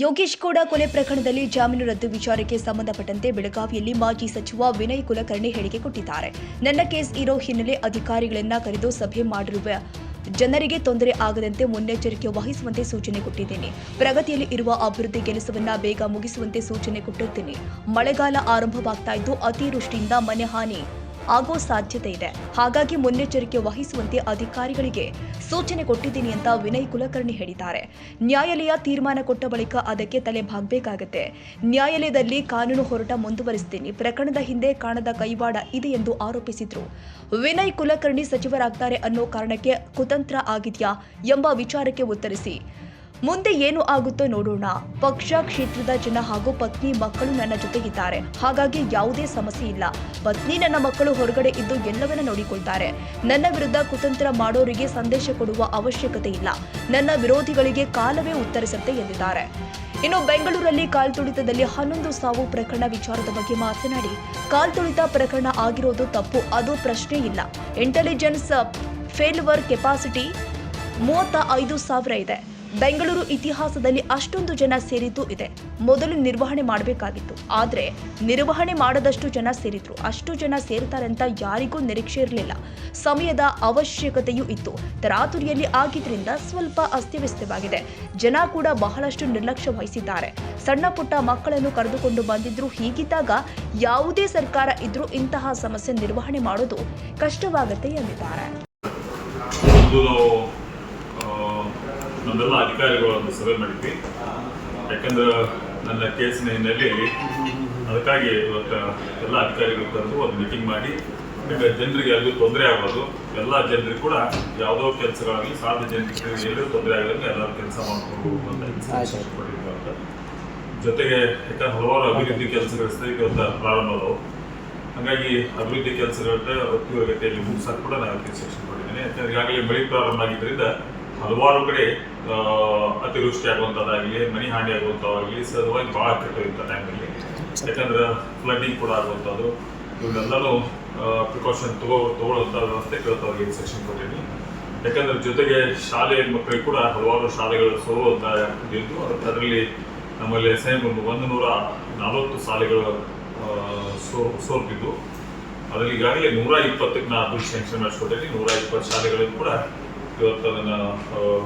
ಯೋಗೇಶ್ ಗೌಡ ಕೊಲೆ ಪ್ರಕರಣದಲ್ಲಿ ಜಾಮೀನು ರದ್ದು ವಿಚಾರಕ್ಕೆ ಸಂಬಂಧಪಟ್ಟಂತೆ ಬೆಳಗಾವಿಯಲ್ಲಿ ಮಾಜಿ ಸಚಿವ ವಿನಯ್ ಕುಲಕರ್ಣಿ ಹೇಳಿಕೆ ಕೊಟ್ಟಿದ್ದಾರೆ. ನನ್ನ ಕೇಸ್ ಇರೋ ಹಿನ್ನೆಲೆ ಅಧಿಕಾರಿಗಳನ್ನ ಕರೆದು ಸಭೆ ಮಾಡಿರುವ ಜನರಿಗೆ ತೊಂದರೆ ಆಗದಂತೆ ಮುನ್ನೆಚ್ಚರಿಕೆ ವಹಿಸುವಂತೆ ಸೂಚನೆ ಕೊಟ್ಟಿದ್ದೇನೆ. ಪ್ರಗತಿಯಲ್ಲಿ ಇರುವ ಅಭಿವೃದ್ಧಿ ಕೆಲಸವನ್ನ ಬೇಗ ಮುಗಿಸುವಂತೆ ಸೂಚನೆ ಕೊಟ್ಟಿದ್ದೇನೆ. ಮಳೆಗಾಲ ಆರಂಭವಾಗ್ತಾ ಇದ್ದು ಅತಿವೃಷ್ಟಿಯಿಂದ ಮನೆ ಹಾನಿ ಆಗೋ ಸಾಧ್ಯತೆ ಇದೆ. ಹಾಗಾಗಿ ಮುನ್ನೆಚ್ಚರಿಕೆ ವಹಿಸುವಂತೆ ಅಧಿಕಾರಿಗಳಿಗೆ ಸೂಚನೆ ಕೊಟ್ಟಿದ್ದೀನಿ ಅಂತ ವಿನಯ್ ಕುಲಕರ್ಣಿ ಹೇಳಿದ್ದಾರೆ. ನ್ಯಾಯಾಲಯ ತೀರ್ಮಾನ ಕೊಟ್ಟ ಬಳಿಕ ಅದಕ್ಕೆ ತಲೆ ಬಾಗಬೇಕಾಗುತ್ತೆ. ನ್ಯಾಯಾಲಯದಲ್ಲಿ ಕಾನೂನು ಹೋರಾಟ ಮುಂದುವರಿಸುತ್ತೀನಿ. ಪ್ರಕರಣದ ಹಿಂದೆ ಕಾಣದ ಕೈವಾಡ ಇದೆ ಎಂದು ಆರೋಪಿಸಿದ್ರು. ವಿನಯ್ ಕುಲಕರ್ಣಿ ಸಚಿವರಾಗ್ತಾರೆ ಅನ್ನೋ ಕಾರಣಕ್ಕೆ ಕುತಂತ್ರ ಆಗಿದೆಯಾ ಎಂಬ ವಿಚಾರಕ್ಕೆ ಉತ್ತರಿಸಿ, ಮುಂದೆ ಏನು ಆಗುತ್ತೋ ನೋಡೋಣ. ಪಕ್ಷ, ಕ್ಷೇತ್ರದ ಜನ ಹಾಗೂ ಪತ್ನಿ ಮಕ್ಕಳು ನನ್ನ ಜೊತೆಗಿದ್ದಾರೆ. ಹಾಗಾಗಿ ಯಾವುದೇ ಸಮಸ್ಯೆ ಇಲ್ಲ. ಪತ್ನಿ, ನನ್ನ ಮಕ್ಕಳು ಹೊರಗಡೆ ಇದ್ದು ಎಲ್ಲವನ್ನ ನೋಡಿಕೊಳ್ತಾರೆ. ನನ್ನ ವಿರುದ್ಧ ಕುತಂತ್ರ ಮಾಡೋರಿಗೆ ಸಂದೇಶ ಕೊಡುವ ಅವಶ್ಯಕತೆ ಇಲ್ಲ. ನನ್ನ ವಿರೋಧಿಗಳಿಗೆ ಕಾಲವೇ ಉತ್ತರಿಸುತ್ತೆ ಎಂದಿದ್ದಾರೆ. ಇನ್ನು ಬೆಂಗಳೂರಲ್ಲಿ ಕಾಲ್ತುಳಿತದಲ್ಲಿ 11 ಸಾವು ಪ್ರಕರಣ ವಿಚಾರದ ಬಗ್ಗೆ ಮಾತನಾಡಿ, ಕಾಲ್ತುಳಿತ ಪ್ರಕರಣ ಆಗಿರೋದು ತಪ್ಪು, ಅದು ಪ್ರಶ್ನೆ ಇಲ್ಲ. ಇಂಟೆಲಿಜೆನ್ಸ್ ಫೇಲ್ವರ್ ಕೆಪಾಸಿಟಿ 35,000 ಇದೆ. ಬೆಂಗಳೂರು ಇತಿಹಾಸದಲ್ಲಿ ಅಷ್ಟೊಂದು ಜನ ಸೇರಿದ್ದು ಇದೆ. ಮೊದಲು ನಿರ್ವಹಣೆ ಮಾಡಬೇಕಾಗಿತ್ತು. ಆದರೆ ನಿರ್ವಹಣೆ ಮಾಡದಷ್ಟು ಜನ ಸೇರಿದ್ರು. ಅಷ್ಟು ಜನ ಸೇರ್ತಾರೆ ಅಂತ ಯಾರಿಗೂ ನಿರೀಕ್ಷೆ ಇರಲಿಲ್ಲ. ಸಮಯದ ಅವಶ್ಯಕತೆಯೂ ಇತ್ತು. ತರಾತುರಿಯಲ್ಲಿ ಆಗಿದ್ರಿಂದ ಸ್ವಲ್ಪ ಅಸ್ತವ್ಯಸ್ತವಾಗಿದೆ. ಜನ ಕೂಡ ಬಹಳಷ್ಟು ನಿರ್ಲಕ್ಷ್ಯ ವಹಿಸಿದ್ದಾರೆ. ಸಣ್ಣ ಪುಟ್ಟ ಮಕ್ಕಳನ್ನು ಕರೆದುಕೊಂಡು ಬಂದಿದ್ರು. ಹೀಗಿದ್ದಾಗ ಯಾವುದೇ ಸರ್ಕಾರ ಇದ್ರೂ ಇಂತಹ ಸಮಸ್ಯೆ ನಿರ್ವಹಣೆ ಮಾಡೋದು ಕಷ್ಟವಾಗುತ್ತೆ ಎಂದಿದ್ದಾರೆ. ನಮ್ಮೆಲ್ಲ ಅಧಿಕಾರಿಗಳು ಒಂದು ಸಭೆ ಮಾಡಿದ್ವಿ. ಯಾಕಂದ್ರೆ ನನ್ನ ಕೇಸಿನ ಹಿನ್ನೆಲೆಯಲ್ಲಿ ಅದಕ್ಕಾಗಿ ಇವತ್ತು ಎಲ್ಲ ಅಧಿಕಾರಿಗಳು ಕರೆದು ಒಂದು ಮೀಟಿಂಗ್ ಮಾಡಿ, ಈಗ ಜನರಿಗೆ ಎಲ್ಲೂ ತೊಂದರೆ ಆಗೋದು, ಎಲ್ಲ ಜನರಿಗೆ ಕೂಡ ಯಾವುದೋ ಕೆಲಸಗಳಾಗಲಿ ಸಾಧ್ಯ ಜನರಿಗೆ ಎಲ್ಲೂ ತೊಂದರೆ ಆಗದಂಗೆ ಎಲ್ಲರೂ ಕೆಲಸ ಮಾಡಿಕೊಂಡು ಅಂತ. ಜೊತೆಗೆ ಯಾಕಂದ್ರೆ ಹಲವಾರು ಅಭಿವೃದ್ಧಿ ಕೆಲಸಗಳು ಇವತ್ತು ಪ್ರಾರಂಭ ಆದವು. ಹಾಗಾಗಿ ಅಭಿವೃದ್ಧಿ ಕೆಲಸಗಳ ತ್ವರಿತಗತಿಯಲ್ಲಿ ಮುಗಿಸೋಕೆ ಕೂಡ ನಾನು ಇನ್ಸ್ಟ್ರಕ್ಷನ್ ಕೊಟ್ಟಿದ್ದೇನೆ. ಯಾಕಂದ್ರೆ ಈಗಾಗಲೇ ಮಳೆ ಪ್ರಾರಂಭ ಆಗಿದ್ದರಿಂದ ಹಲವಾರು ಕಡೆ ಅತಿವೃಷ್ಟಿ ಆಗುವಂಥದ್ದಾಗಲಿ, ಮನೆ ಹಾನಿ ಆಗುವಂಥದ್ದಾಗಲಿ ಸಹಜವಾಗಿ ಭಾಳ ಕೆಟ್ಟಿರುವಂಥ ಟೈಮಲ್ಲಿ. ಯಾಕಂದ್ರೆ ಫ್ಲಡ್ಡಿಂಗ್ ಕೂಡ ಆಗುವಂಥದ್ದು, ಇವನ್ನೆಲ್ಲನೂ ಪ್ರಿಕಾಷನ್ ತಗೊಳ್ಳುವಂಥ ವ್ಯವಸ್ಥೆ ಅವ್ರಿಗೆ ಇನ್ಸ್ಟ್ರಕ್ಷನ್ ಕೊಟ್ಟಿದ್ದೀನಿ. ಯಾಕಂದ್ರೆ ಜೊತೆಗೆ ಶಾಲೆ ಮಕ್ಕಳಿಗೆ ಕೂಡ ಹಲವಾರು ಶಾಲೆಗಳು ಸೋರುವಂಥ ಇದ್ದು, ಅದರಲ್ಲಿ ನಮ್ಮಲ್ಲಿ 140 ಶಾಲೆಗಳು ಸೋರ್ತಿದ್ದು. ಅದರಲ್ಲಿ ಈಗಾಗಲೇ 120ಕ್ಕೆ ನಾನು ಸ್ಯಾಂಕ್ಷನ್ ಮಾಡಿಸ್ಕೊಟ್ಟಿದ್ದೀನಿ. 120 ಶಾಲೆಗಳಿಗೂ ಕೂಡ ಇವತ್ತು ಅದನ್ನು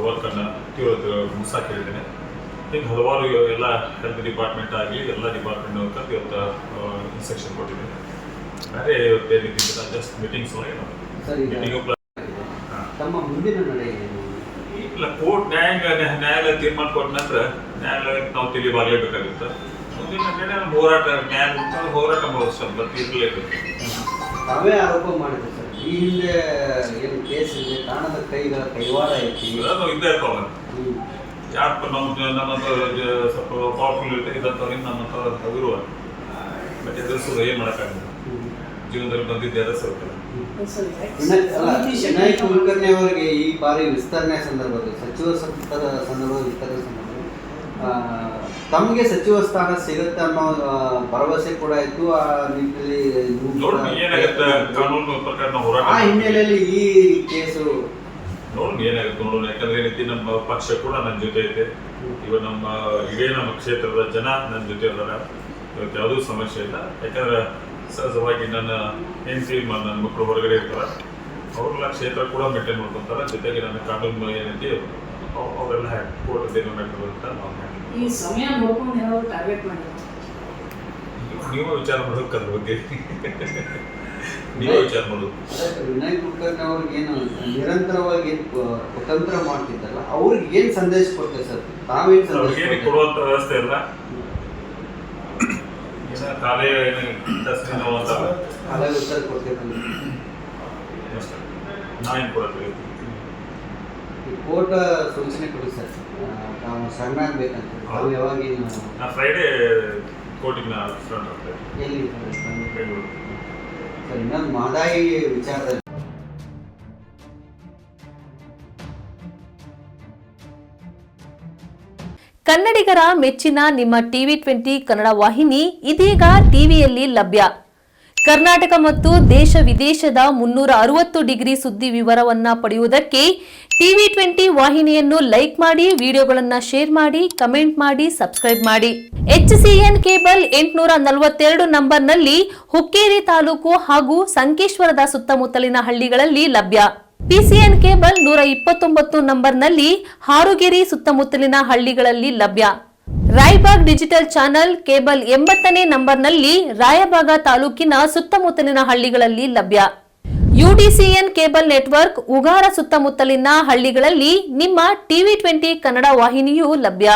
ವರ್ಕನ್ನು ಮುಗಿಸಕ್ಕೆ ಹೇಳಿದ್ದೇನೆ. ಹಿಂಗೆ ಹಲವಾರು ಎಲ್ಲ ಹೆಲ್ತ್ ಡಿಪಾರ್ಟ್ಮೆಂಟ್ ಆಗಲಿ ಎಲ್ಲ ಡಿಪಾರ್ಟ್ಮೆಂಟ್ ವರ್ಕರ್ ಇವತ್ತು ಇನ್ಸ್ಟ್ರಕ್ಷನ್ ಕೊಟ್ಟಿದ್ದೀನಿ. ಬೇರೆ ಇವತ್ತೇನಿದ್ದಿಲ್ಲ, ಜಸ್ಟ್ ಮೀಟಿಂಗ್ಸ್ ಇಲ್ಲ. ಕೋರ್ಟ್ ನ್ಯಾಯಾಲಯ ತೀರ್ಮಾನ ಕೊಟ್ಟ ನಂತರ ನ್ಯಾಯಾಲಯಕ್ಕೆ ನಾವು ತಿಳಿಬಾರಲೇಬೇಕಾಗುತ್ತೆ. ಮುಂದಿನ ಹೋರಾಟ ಸ್ವಲ್ಪ ತೀರ್ಲೇಬೇಕು. ತಾವೇ ಆರೋಪ ಮಾಡಿದ್ರು ಸರ್, ಈ ಹಿಂದೆ ಏನು ಕೇಸ್ ಇದೆ, ಕಾಣದ ಕೈವಾಡ ಐತಿ, ಇದ್ದೇ ಇರ್ತಾವ. ಯಾರಪ್ಪ ನಮ್ಮ ಸ್ವಲ್ಪ ಪವರ್ಫುಲ್ ಇದ್ದಂಥವ್ರಿಗೆ ನಮ್ಮ ಹಗುರುವ ಬಟ್ ಎದುರಿಸೋದು ಏನು ಮಾಡೋಕ್ಕಾಗಲ್ಲ. ಜೀವನದಲ್ಲಿ ಬಂದಿದ್ದೆ ಎದುರಿಸೋದು. ವಿನಯ್ ಕುಲಕರ್ಣಿ ಅವರಿಗೆ ಈ ಬಾರಿ ವಿಸ್ತರಣೆ ಸಂದರ್ಭದಲ್ಲಿ, ಸಚಿವ ಸಂಪುಟದ ಸಂದರ್ಭದಲ್ಲಿ ವಿಸ್ತರಣೆ ಸಂದರ್ಭದಲ್ಲಿ ತಮಗೆ ಸಚಿವ ಸ್ಥಾನ ಸಿಗುತ್ತೆ ಅನ್ನೋ ಭರವಸೆ ಕೂಡ ಇತ್ತು. ಆ ನಿಟ್ಟಿನಲ್ಲಿ ಆ ಹಿನ್ನೆಲೆಯಲ್ಲಿ ಈ ಕೇಸು ನೋಡೋಣ ಏನಾಗುತ್ತೆ ನೋಡೋಣ. ಯಾಕಂದ್ರೆ ಏನೈತಿ, ನಮ್ಮ ಪಕ್ಷ ಕೂಡ ನನ್ನ ಜೊತೆ ಐತೆ. ಇವಾಗ ನಮ್ಮ ಕ್ಷೇತ್ರದ ಜನ ನನ್ನ ಜೊತೆ ಇದ್ದಾರೆ. ಇವತ್ತು ಯಾವುದೂ ಸಮಸ್ಯೆ ಇಲ್ಲ. ಯಾಕಂದ್ರೆ ಸಹಜವಾಗಿ ನನ್ನ ಹೆಂಡತಿ ನನ್ನ ಮಕ್ಕಳು ಹೊರಗಡೆ ಇರ್ತಾರೆ. ಅವ್ರೆಲ್ಲ ಕ್ಷೇತ್ರ ಕೂಡ ಮೇಂಟೈನ್ ಮಾಡ್ಕೊತಾರೆ. ಜೊತೆಗೆ ನನ್ನ ಕಾನೂನು ಏನೈತಿ ಅವರೆಲ್ಲ ಕೋರ್ಟ್ ಏನು ಮಾಡ್ತಾರೆ ಅಂತ ನಾವು ಈ ಸಮಯ ನೋಡ್ಕೊಂಡು ಏನಾದ್ರು ಟಾರ್ಗೆಟ್ ಮಾಡಿ ನೀವು ವಿಚಾರ ಮಾಡೋಕೆ ಅದ್ರ ಬಗ್ಗೆ ನೀವು ವಿಚಾರ ಮಾಡೋದು. ವಿನಯ್ ಕುಲಕರ್ಣಿ ಅವ್ರಿಗೆ ಏನು ನಿರಂತರವಾಗಿ ಕುತಂತ್ರ ಮಾಡ್ತಿದ್ದಲ್ಲ, ಅವ್ರಿಗೆ ಏನು ಸಂದೇಶ ಕೊಡ್ತೇವೆ ಸರ್? ತಾವೇನು ಸಂದೇಶ ಕೊಡುವಂಥ ವ್ಯವಸ್ಥೆ ಇಲ್ಲ. ಕಾಲೇ ಉತ್ತರ ಕೊಡ್ತೇವೆ. ನಾವೇನು ಕೊಡ್ತೀವಿ? ಕೋರ್ಟ್ ಸೂಚನೆ ಕೊಡಿ ಸರ್, ನಾವು ಸಣ್ಣ ಆಗ್ಬೇಕಂತ. ನಾವು ಯಾವಾಗ ಫ್ರೈಡೇ ಕೋರ್ಟಿಗೆ ಎಲ್ಲಿ ಸರ್? ಇನ್ನೊಂದು ಮಹದಾಯಿ ವಿಚಾರದಲ್ಲಿ ಕನ್ನಡಿಗರ ಮೆಚ್ಚಿನ ನಿಮ್ಮ TV20 ಕನ್ನಡ ವಾಹಿನಿ ಇದೀಗ ಟಿವಿಯಲ್ಲಿ ಲಭ್ಯ. ಕರ್ನಾಟಕ ಮತ್ತು ದೇಶ ವಿದೇಶದ 360 ಡಿಗ್ರಿ ಸುದ್ದಿ ವಿವರವನ್ನ ಪಡೆಯುವುದಕ್ಕೆ TV20 ವಾಹಿನಿಯನ್ನು ಲೈಕ್ ಮಾಡಿ, ವಿಡಿಯೋಗಳನ್ನ ಶೇರ್ ಮಾಡಿ, ಕಮೆಂಟ್ ಮಾಡಿ, ಸಬ್ಸ್ಕ್ರೈಬ್ ಮಾಡಿ. HCN ಕೇಬಲ್ 842 ನಂಬರ್ನಲ್ಲಿ ಹುಕ್ಕೇರಿ ತಾಲೂಕು ಹಾಗೂ ಸಂಕೇಶ್ವರದ ಸುತ್ತಮುತ್ತಲಿನ ಹಳ್ಳಿಗಳಲ್ಲಿ ಲಭ್ಯ. PCN ಕೇಬಲ್ 129 ನಂಬರ್ನಲ್ಲಿ ಹಾರುಗೆರೆ ಸುತ್ತಮುತ್ತಲಿನ ಹಳ್ಳಿಗಳಲ್ಲಿ ಲಭ್ಯ. ರಾಯಬಾಗ್ ಡಿಜಿಟಲ್ ಚಾನೆಲ್ ಕೇಬಲ್ 80ನೇ ನಂಬರ್ನಲ್ಲಿ ರಾಯಬಾಗ ತಾಲೂಕಿನ ಸುತ್ತಮುತ್ತಲಿನ ಹಳ್ಳಿಗಳಲ್ಲಿ ಲಭ್ಯ. UDCN ಕೇಬಲ್ ನೆಟ್ವರ್ಕ್ ಉಗಾರ ಸುತ್ತಮುತ್ತಲಿನ ಹಳ್ಳಿಗಳಲ್ಲಿ ನಿಮ್ಮ TV20 ಕನ್ನಡ ವಾಹಿನಿಯೂ ಲಭ್ಯ.